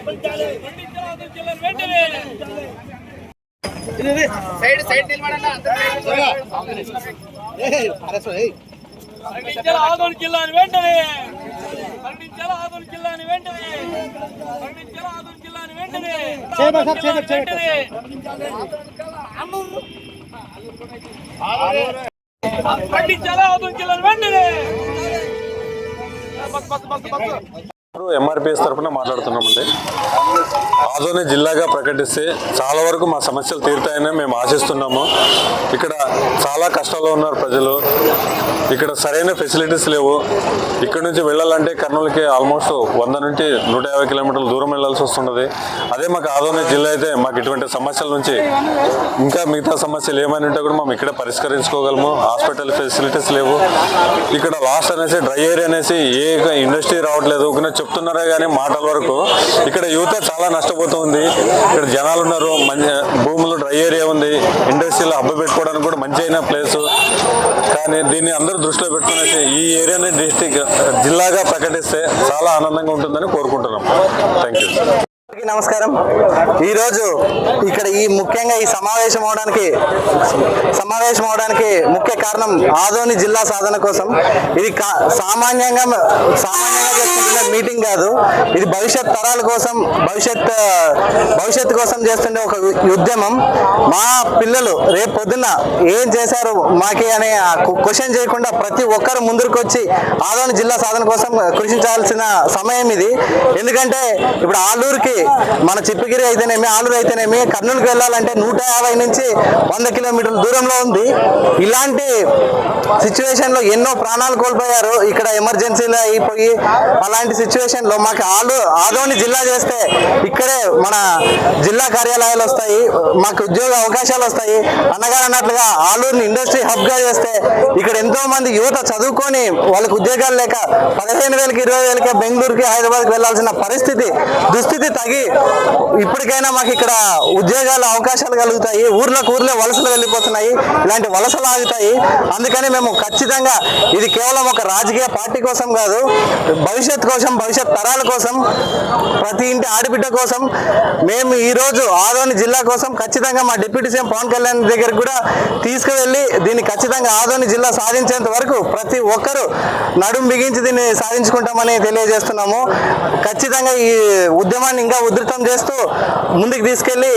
ఆదోని జిల్లాని వెంటనే ప్రకటించాలి. ఆదోని జిల్లాని వెంటనే ప్రకటించాలి. ఆదోని జిల్లాని వెంటనే ప్రకటించాలి. ఆదోని జిల్లాని వెంటనే ఎంఆర్పిఎస్ తరఫున మాట్లాడుతున్నామండి. ఆదోని జిల్లాగా ప్రకటిస్తే చాలా వరకు మా సమస్యలు తీరుతాయని మేము ఆశిస్తున్నాము. ఇక్కడ చాలా కష్టాల్లో ఉన్నారు ప్రజలు. ఇక్కడ సరైన ఫెసిలిటీస్ లేవు. ఇక్కడ నుంచి వెళ్ళాలంటే కర్నూలుకి ఆల్మోస్ట్ 100 నుంచి 150 కిలోమీటర్ల దూరం వెళ్ళాల్సి వస్తున్నది. అదే మాకు ఆదోని జిల్లా అయితే మాకు ఇటువంటి సమస్యల నుంచి ఇంకా మిగతా సమస్యలు ఏమైనా ఉంటే కూడా మేము ఇక్కడే పరిష్కరించుకోగలము. హాస్పిటల్ ఫెసిలిటీస్ లేవు. ఇక్కడ లాస్ట్ అనేసి డ్రై ఏరియా అనేసి ఏ ఇండస్ట్రీ రావట్లేదు చెప్తున్నారే కానీ మాటల వరకు ఇక్కడ యువత చాలా నష్టపోతుంది. ఇక్కడ జనాలు ఉన్నారు, భూములు డ్రై ఏరియా ఉంది, ఇండస్ట్రీలో హబ్బ పెట్టుకోవడానికి కూడా మంచి అయిన ప్లేస్. కానీ దీన్ని అందరూ దృష్టిలో పెట్టుకునేసి ఈ ఏరియాని జిల్లాగా ప్రకటిస్తే చాలా ఆనందంగా ఉంటుందని కోరుకుంటున్నాం. Thank you. నమస్కారం. ఈరోజు ఇక్కడ ముఖ్యంగా ఈ సమావేశం అవడానికి ముఖ్య కారణం ఆదోని జిల్లా సాధన కోసం. ఇది సామాన్యంగా చేస్తుండే మీటింగ్ కాదు. ఇది భవిష్యత్ తరాల కోసం, భవిష్యత్తు కోసం చేస్తుండే ఒక ఉద్యమం. మా పిల్లలు రేపు పొద్దున్న ఏం చేశారు మాకి అనే క్వశ్చన్ చేయకుండా ప్రతి ఒక్కరు ముందుకు వచ్చి ఆదోని జిల్లా సాధన కోసం కృషించాల్సిన సమయం ఇది. ఎందుకంటే ఇప్పుడు ఆలూరుకి మన చిప్పగిరి అయితేనేమి, ఆలూరు అయితేనేమి, కర్నూలుకి వెళ్ళాలంటే 150 నుంచి 100 కిలోమీటర్ల దూరంలో ఉంది. ఇలాంటి సిచ్యువేషన్ లో ఎన్నో ప్రాణాలు కోల్పోయారు. ఇక్కడ ఎమర్జెన్సీలో అయిపోయి అలాంటి సిచ్యువేషన్ లో మాకు ఆదోని జిల్లా చేస్తే ఇక్కడే మన జిల్లా కార్యాలయాలు వస్తాయి, మాకు ఉద్యోగ అవకాశాలు వస్తాయి. అన్నగారు అన్నట్లుగా ఆలూరుని ఇండస్ట్రీ హబ్ గా చేస్తే ఇక్కడ ఎంతో మంది యువత చదువుకొని వాళ్ళకి ఉద్యోగాలు లేక 15,000కి 20,000కి బెంగళూరుకి హైదరాబాద్కి వెళ్లాల్సిన దుస్థితి తగి ఇప్పటికైనా మాకు ఇక్కడ ఉద్యోగాల అవకాశాలు కలుగుతాయి. ఊర్లోకి వలసలు వెళ్ళిపోతున్నాయి. ఇలాంటి వలసలు ఆగుతాయి. అందుకని మేము ఖచ్చితంగా ఇది కేవలం ఒక రాజకీయ పార్టీ కోసం కాదు, భవిష్యత్ కోసం, భవిష్యత్ తరాల కోసం, ప్రతి ఇంటి ఆడబిడ్డ కోసం మేము ఈరోజు ఆదోని జిల్లా కోసం ఖచ్చితంగా మా డిప్యూటీ సీఎం పవన్ కళ్యాణ్ దగ్గరికి కూడా తీసుకువెళ్ళి దీన్ని ఖచ్చితంగా ఆదోని జిల్లా సాధించేంత వరకు ప్రతి ఒక్కరూ నడుం బిగించి దీన్ని సాధించుకుంటామని తెలియజేస్తున్నాము. ఖచ్చితంగా ఈ ఉద్యమాన్ని ఇంకా ఉధృతం చేస్తూ ముందుకు తీసుకెళ్లి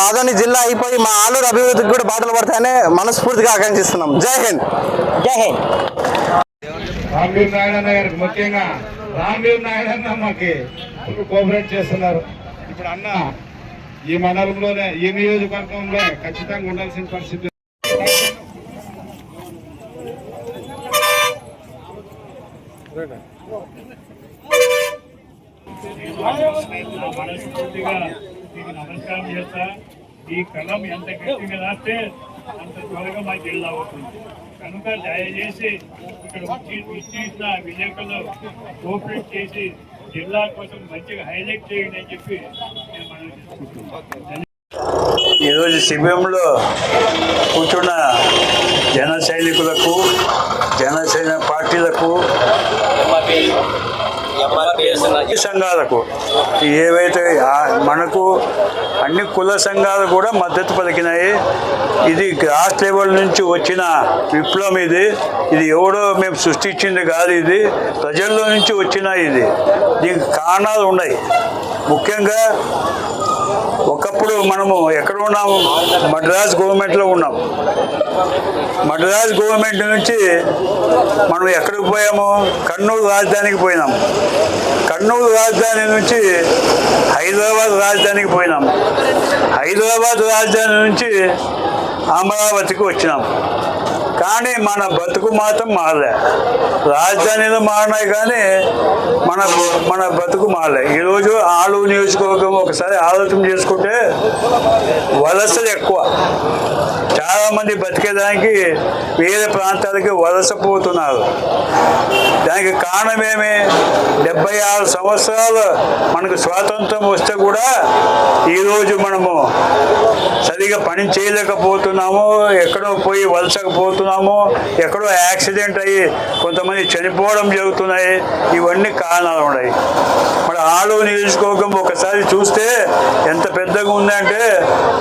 ఆదోని జిల్లా అయిపోయి మా ఆలూరు అభివృద్ధికి కూడా బాటలు పడతాయని మనస్ఫూర్తిగా ఆకాంక్షిస్తున్నాం. జై హింద్. జై హింద్. రాంవీర్ నాయుడు గారికి ముఖ్యంగా రాంవీర్ నాయుడు అన్న మాకి కోఆపరేట్ చేస్తున్నారు. ఇప్పుడు అన్న ఈ మండలంలోనే, ఈ నియోజకవర్గంలో ఖచ్చితంగా ఉండాల్సిన పరిస్థితి. మనస్ఫూర్తిగా మీకు నమస్కారం చేస్తా. ఈ కలం ఎంత గట్టిగా రాస్తే అంత త్వరగా మాకు జిల్లా అవుతుంది. కనుక దయచేసి ఇక్కడ ఇచ్చిన విలేకరులు కోఆపరేట్ చేసి జిల్లా కోసం మంచిగా హైలైట్ చేయండి అని చెప్పి నేను మనం చేసుకుంటున్నాను. ఈరోజు శిబిరంలో కూర్చున్న జన సైనికులకు, జనసేన పార్టీలకు, సంఘాలకు, ఏవైతే మనకు అన్ని కుల సంఘాలు కూడా మద్దతు పలికినాయి. ఇది గ్రాస్ లెవెల్ నుంచి వచ్చిన విప్లవం. ఇది ఎవడో మేము సృష్టించింది కాదు, ఇది ప్రజల్లో నుంచి వచ్చిన దీనికి కారణాలు ఉన్నాయి. ముఖ్యంగా ఒకప్పుడు మనము ఎక్కడ ఉన్నాము? మద్రాస్ గవర్నమెంట్లో ఉన్నాం. మద్రాస్ గవర్నమెంట్ నుంచి మనం ఎక్కడికి పోయాము? కర్నూలు రాజధానికి పోయినాం. కర్నూలు రాజధాని నుంచి హైదరాబాద్ రాజధానికి పోయినాం. హైదరాబాద్ రాజధాని నుంచి అమరావతికి వచ్చినాం. కానీ మన బతుకు మాత్రం మారలే. రాజధానిలో మారినాయి కానీ మన బతుకు మారలే. ఈరోజు ఆలూరు నియోజకవర్గం ఒకసారి ఆలోచన చేసుకుంటే వలసలు ఎక్కువ. చాలామంది బతికేదానికి వేరే ప్రాంతాలకి వలసపోతున్నారు. దానికి కారణమేమి? 76 సంవత్సరాలు మనకు స్వాతంత్రం వస్తే కూడా ఈరోజు మనము సరిగా పని చేయలేకపోతున్నాము. ఎక్కడో పోయి వలసకపోతున్నాము. చూస్తున్నాము, ఎక్కడో యాక్సిడెంట్ అయ్యి కొంతమంది చనిపోవడం జరుగుతున్నాయి. ఇవన్నీ కారణాలు ఉన్నాయి. మరి ఆలూరు నియోజకవర్గం ఒకసారి చూస్తే ఎంత పెద్దగా ఉందంటే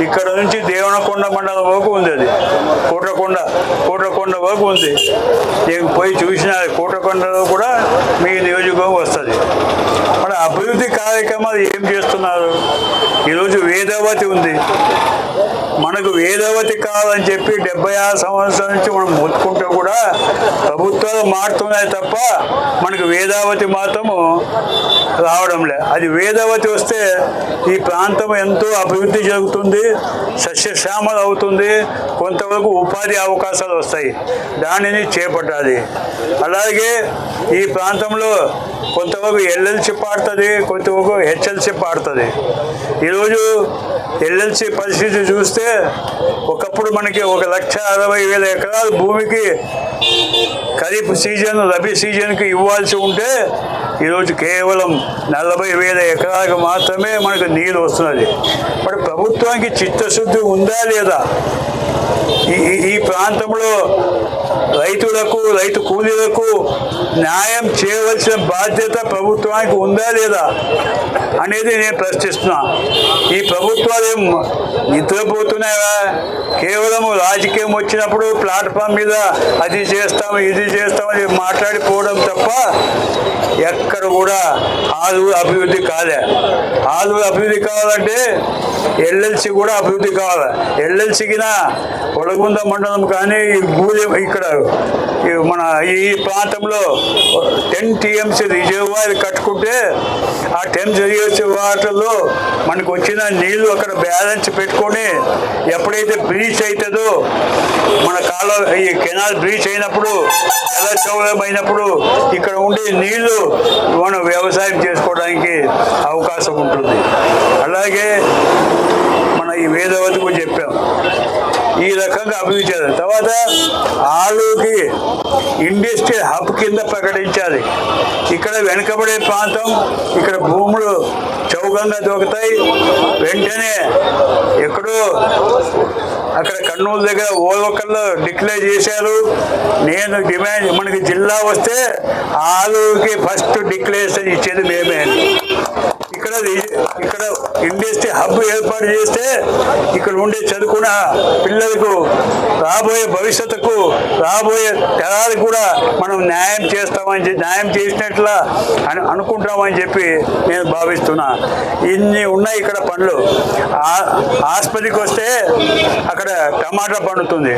ఇక్కడ నుంచి దేవనకొండ మండలం వరకు ఉంది. అది కోటకొండ వరకు ఉంది. నేను పోయి చూసిన కోటకొండలో కూడా మీ నియోజకవర్గం వస్తుంది. మన అభివృద్ధి కార్యక్రమాలు ఏం చేస్తున్నారు? ఈరోజు వేదవతి ఉంది. మనకు వేదవతి కావాలని చెప్పి 76 సంవత్సరాల నుంచి మనం మొత్తుకుంటూ కూడా ప్రభుత్వాలు మారుతున్నాయి తప్ప మనకు వేదావతి మాత్రము రావడం లే. అది వేదవతి వస్తే ఈ ప్రాంతం ఎంతో అభివృద్ధి జరుగుతుంది, సస్యశ్యామలు అవుతుంది, కొంతవరకు ఉపాధి అవకాశాలు వస్తాయి. దానిని చేపట్టాలి. అలాగే ఈ ప్రాంతంలో కొంతవరకు ఎల్ఎల్సి పాడుతుంది, కొంతవరకు హెచ్ఎల్సి పాడుతుంది. ఈరోజు ఎల్ఎల్సి పరిస్థితి చూస్తే ఒకప్పుడు మనకి 1,60,000 ఎకరాల భూమికి ఖరీఫ్ సీజన్, రబీ సీజన్కి ఇవ్వాల్సి ఉంటే ఈరోజు కేవలం 40,000 ఎకరాలకు మాత్రమే మనకు నీరు వస్తున్నది. మరి ప్రభుత్వానికి చిత్తశుద్ధి ఉందా లేదా? ఈ ప్రాంతంలో రైతులకు, రైతు కూలీలకు న్యాయం చేయవలసిన బాధ్యత ప్రభుత్వానికి ఉందా లేదా అనేది నేను ప్రశ్నిస్తున్నా. ఈ ప్రభుత్వాలు ఏం నిద్రపోతున్నాయా? కేవలం రాజకీయం వచ్చినప్పుడు ప్లాట్ఫామ్ మీద అది చేస్తాం, ఇది చేస్తామని మాట్లాడిపోవడం తప్ప ఎక్కడ కూడా ఆలూరు అభివృద్ధి కాలే. ఆలూరు అభివృద్ధి కావాలంటే ఎల్ఎల్సి కూడా అభివృద్ధి కావాలి. ఎల్ఎల్సికి ఒడగుంద మండలం కానీ ఇక్కడ మన ఈ ప్రాంతంలో 10 TMC రిజర్వాయర్ కట్టుకుంటే ఆ 10 TMC వాటర్లో మనకు వచ్చిన నీళ్లు అక్కడ బ్యాలెన్స్ పెట్టుకొని ఎప్పుడైతే బ్రీచ్ అవుతుందో మన ఈ కెనాల్ బ్రీచ్ అయినప్పుడు జలచౌలం అయినప్పుడు ఇక్కడ ఉండే నీళ్లు మనం వ్యవసాయం చేసుకోవడానికి అవకాశం ఉంటుంది. అలాగే మన ఈ వేదవతికు చెప్పాం ఈ రకంగా అభివృద్ధి చేయాలి. తర్వాత ఆలూరుకి ఇండస్ట్రియల్ హబ్ కింద ప్రకటించాలి. ఇక్కడ వెనుకబడే ప్రాంతం, ఇక్కడ భూములు చౌకంగా దొరుకుతాయి. వెంటనే ఎక్కడో అక్కడ కర్నూలు దగ్గర ఓవకల్లో డిక్లేర్ చేశారు. నేను డిమాండ్, మనకి జిల్లా వస్తే ఆలూరుకి ఫస్ట్ డిక్లరేషన్ ఇచ్చేది మేమే. ఇక్కడ ఇండస్ట్రీ హబ్ ఏర్పాటు చేస్తే ఇక్కడ ఉండే చదువుకున్న పిల్లలకు రాబోయే భవిష్యత్తుకు, రాబోయే తరాలకు కూడా మనం న్యాయం చేసినట్లా అనుకుంటామని చెప్పి నేను భావిస్తున్నా. ఇన్ని ఉన్నాయి ఇక్కడ పండ్లు. ఆసుపత్రికి వస్తే అక్కడ టమాటా పండుతుంది.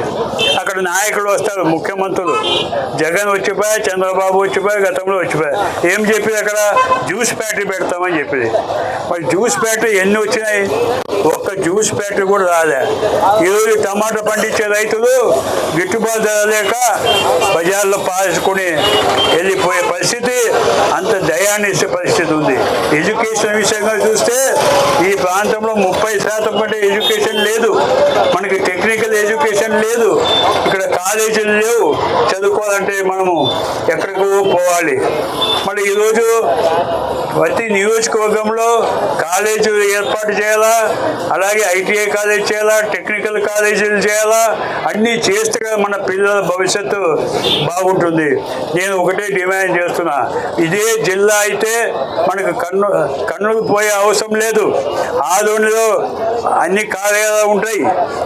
అక్కడ నాయకులు వస్తారు, ముఖ్యమంత్రులు. జగన్ వచ్చిపోయా, చంద్రబాబు వచ్చిపోయా, గతంలో వచ్చిపోయా. ఏం చెప్పింది? అక్కడ జ్యూస్ ఫ్యాక్టరీ పెడతామని చెప్పింది. మరి జ్యూస్ ఫ్యాక్టరీ ఎన్ని వచ్చినాయి? ఒక్క జ్యూస్ ఫ్యాక్టరీ కూడా రాలే. ఈరోజు టమాటా పండించే రైతులు గిట్టుబాటు ధర లేక బజార్లో పాసుకుని వెళ్ళిపోయే పరిస్థితి, అంత దయాన్ని ఇచ్చే పరిస్థితి ఉంది. ఎడ్యుకేషన్ విషయంగా చూస్తే ఈ ప్రాంతంలో 30% కంటే ఎడ్యుకేషన్ లేదు. మనకి టెక్నికల్ ఎడ్యుకేషన్ లేదు. ఇక్కడ కాలేజీలు లేవు. చదువుకోవాలంటే మనము ఎక్కడికో పోవాలి. మళ్ళీ ఈరోజు ప్రతి నియోజకవర్గంలో కాలేజీలు ఏర్పాటు చేయాలా, అలాగే ఐటీఐ కాలేజ్ చేయాలా, టెక్నికల్ కాలేజీలు చేయాలా. అన్నీ చేస్తే కదా మన పిల్లల భవిష్యత్తు బాగుంటుంది. నేను ఒకటే డిమాండ్ చేస్తున్నా, ఇదే జిల్లా అయితే మనకు కర్నూలు పోయే అవసరం లేదు. ఆదోనిలో అన్ని కార్యాలయాలు ఉంటాయి.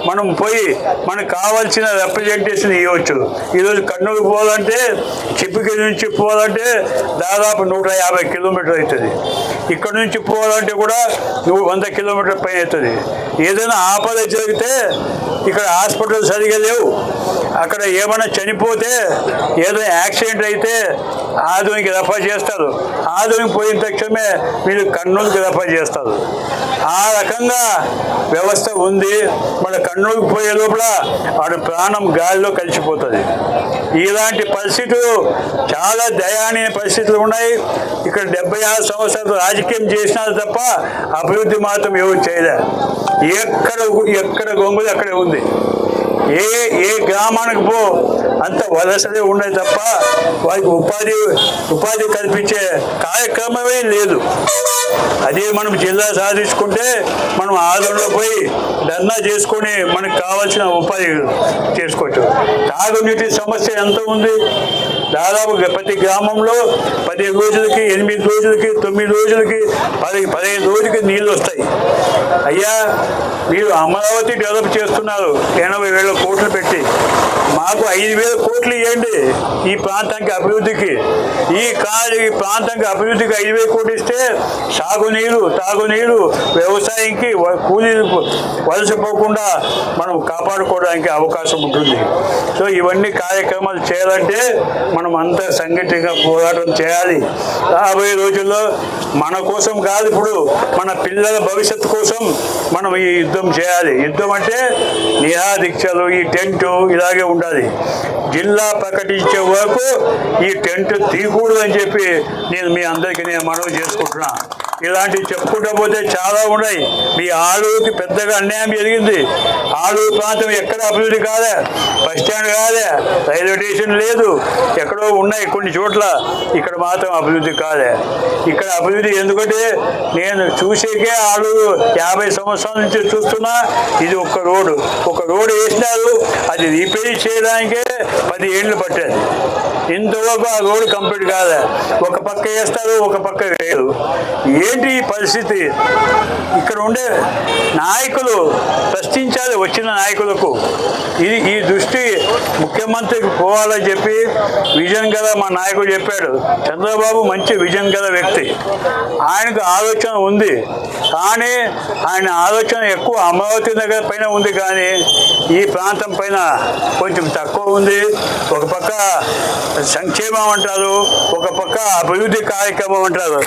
మనం పోయి మనకు కావాల్సిన రిప్రజెంటేషన్ ఇవ్వచ్చు. ఈరోజు కర్నూలు పోవాలంటే, చిప్పగిరి నుంచి పోవాలంటే దాదాపు 150 కిలోమీటర్లు అవుతుంది. ఇక్కడ నుంచి పోవాలంటే కూడా 100 కిలోమీటర్ల పైన అవుతుంది. ఏదైనా ఆపద జరిగితే ఇక్కడ హాస్పిటల్ సరిగా లేవు. అక్కడ ఏమైనా చనిపోతే, ఏదైనా యాక్సిడెంట్ అయితే ఆదోనికి రెఫా చేస్తారు. ఆదోనికి పోయిన తక్షణమే మీరు కర్నూలుకి రెఫా చేస్తారు. ఆ రకంగా వ్యవస్థ ఉంది. మన కర్నూలుకి పోయే లోపల వాడి ప్రాణం గాలిలో కలిసిపోతుంది. ఇలాంటి పరిస్థితులు, చాలా దయానీయ పరిస్థితులు ఉన్నాయి. ఇక్కడ 76 సంవత్సరాలు రాజకీయం చేసినారు తప్ప అభివృద్ధి మాత్రం ఎవరు చేయలే. ఎక్కడ గొంగులు అక్కడే ఉంది. ఏ గ్రామానికి పో అంత వలసలే ఉన్నాయి తప్ప వారికి ఉపాధి కల్పించే కార్యక్రమమే లేదు. అదే మనం జిల్లా సాధించుకుంటే మనం ఆదరణలో పోయి ధర్నా చేసుకొని మనకు కావాల్సిన ఉపాధి చేసుకోవచ్చు. తాగునీటి సమస్య ఎంత ఉంది? దాదాపు ప్రతి గ్రామంలో 10 రోజులకి 8 రోజులకి 9 రోజులకి 15 రోజులకి నీళ్ళు వస్తాయి. అయ్యా, మీరు అమరావతి డెవలప్ చేస్తున్నారు 80,000 కోట్లు పెట్టి, మాకు 5,000 కోట్లు ఇవ్వండి ఈ ప్రాంతానికి అభివృద్ధికి. ఈ ప్రాంతానికి అభివృద్ధికి 5,000 కోట్లు ఇస్తే సాగునీరు, తాగునీరు, వ్యవసాయానికి కూలీలు వలసపోకుండా మనం కాపాడుకోవడానికి అవకాశం ఉంటుంది. సో ఇవన్నీ కార్యక్రమాలు చేయాలంటే మనం అంతా సంఘటితంగా పోరాటం చేయాలి. రాబోయే రోజుల్లో మన కోసం కాదు, ఇప్పుడు మన పిల్లల భవిష్యత్తు కోసం మనం ఈ యుద్ధం చేయాలి. యుద్ధం అంటే నిరాదీక్షలు, ఈ టెంటు ఇలాగే ఉండాలి. జిల్లా ప్రకటించే వరకు ఈ టెంట్ తీయకూడదు అని చెప్పి మీ అందరికీ నేను మనవి చేసుకుంటున్నా. ఇలాంటివి చెప్పుకుంటూ పోతే చాలా ఉన్నాయి. మీ ఆలూరుకి పెద్దగా అన్యాయం జరిగింది. ఆలూరు ప్రాంతం ఎక్కడ అభివృద్ధి కాలే, బస్ స్టాండ్ కాలే, రైల్వే స్టేషన్ లేదు, ఎక్కడో ఉన్నాయి కొన్ని చోట్ల, ఇక్కడ మాత్రం అభివృద్ధి కాలే. ఇక్కడ అభివృద్ధి ఎందుకంటే నేను చూసేకే ఆలూరు 50 సంవత్సరాల నుంచి చూస్తున్నా. ఇది ఒక రోడ్డు వేసినారు, అది రిపేర్ చేయడానికే 10 ఏళ్ళు పట్టేది. ఇంతవరకు ఆ రోడ్డు కంప్లీట్ కాలే. ఒక పక్క వేస్తారు, ఒక పక్క వేయరు. ఏంటి ఈ పరిస్థితి? ఇక్కడ ఉండే నాయకులు ప్రశ్నించాలి, వచ్చిన నాయకులకు. ఈ దృష్టి ముఖ్యమంత్రికి పోవాలని చెప్పి విజన్ గల మా నాయకుడు చెప్పాడు. చంద్రబాబు మంచి విజన్ గల వ్యక్తి, ఆయనకు ఆలోచన ఉంది. కానీ ఆయన ఆలోచన ఎక్కువ అమరావతి నగర్ పైన ఉంది, కానీ ఈ ప్రాంతం పైన కొంచెం తక్కువ ఉంది. ఒక పక్క సంక్షేమం అంటారు, ఒక పక్క అభివృద్ధి కార్యక్రమం అంటారు.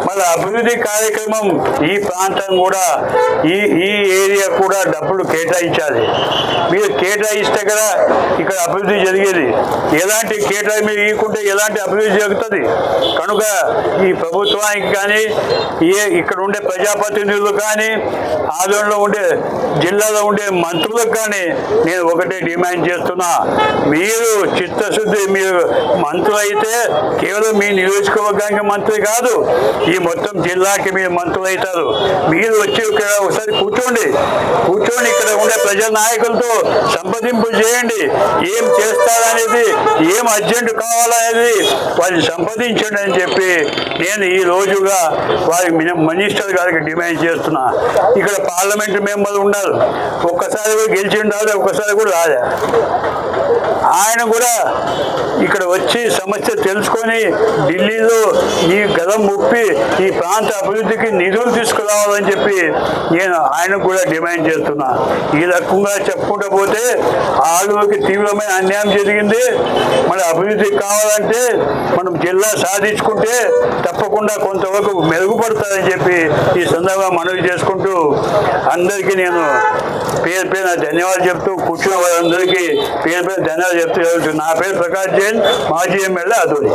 మళ్ళీ అభివృద్ధి కార్యక్రమం ఈ ప్రాంతం కూడా ఈ ఏరియా కూడా డబ్బులు కేటాయించాలి. మీరు కేటాయిస్తే కదా ఇక్కడ అభివృద్ధి జరిగేది. ఎలాంటి మీరు ఇవ్వకుంటే ఎలాంటి అభివృద్ధి జరుగుతుంది? కనుక ఈ ప్రభుత్వానికి కానీ ఇక్కడ ఉండే ప్రజాప్రతినిధులు కానీ ఆదరణలో ఉండే జిల్లాలో ఉండే మంత్రులకు కానీ నేను ఒకటే డిమాండ్ చేస్తున్నా. మీరు చిత్తశుద్ధి, మీరు మంత్రులు అయితే కేవలం మీ నియోజకవర్గానికి మంత్రి కాదు, ఈ మొత్తం జిల్లాకి మీరు మంత్రులు అవుతారు. మీరు వచ్చి ఇక్కడ ఒకసారి కూర్చోండి, ఇక్కడ ఉండే ప్రజల నాయకులతో సంప్రదింపులు చేయండి. ఏం చేస్తారనేది, ఏం అర్జెంట్ కావాలనేది వారిని సంప్రదించండి అని చెప్పి నేను ఈ రోజుగా వారి మినిస్టర్ గారికి డిమాండ్ చేస్తున్నా. ఇక్కడ పార్లమెంటు మెంబర్లు ఉన్నారు, ఒక్కసారి కూడా గెలిచి ఉండాలి, ఒక్కసారి కూడా రాలే. ఆయన కూడా ఇక్కడ వచ్చి సమస్య తెలుసుకొని ఢిల్లీలో ఈ గలం ముప్పి ఈ ప్రాంత అభివృద్ధికి నిధులు తీసుకురావాలని చెప్పి నేను ఆయనకు కూడా డిమాండ్ చేస్తున్నా. ఈ రకంగా చెప్పుకుంటూ పోతే ఆలూరుకి తీవ్రమైన అన్యాయం జరిగింది. మన అభివృద్ధి కావాలంటే మనం జిల్లా సాధించుకుంటే తప్పకుండా కొంతవరకు మెరుగుపడతారని చెప్పి ఈ సందర్భంగా మనవి చేసుకుంటూ అందరికీ నేను పేరు ధన్యవాదాలు చెప్తూ, కూర్చున్న వారందరికీ పేరు ధన్యవాదాలు చెప్తూ, నా పేరు ప్రకాష్ జైన్, మాజీ ఎమ్మెల్యే ఆదోని.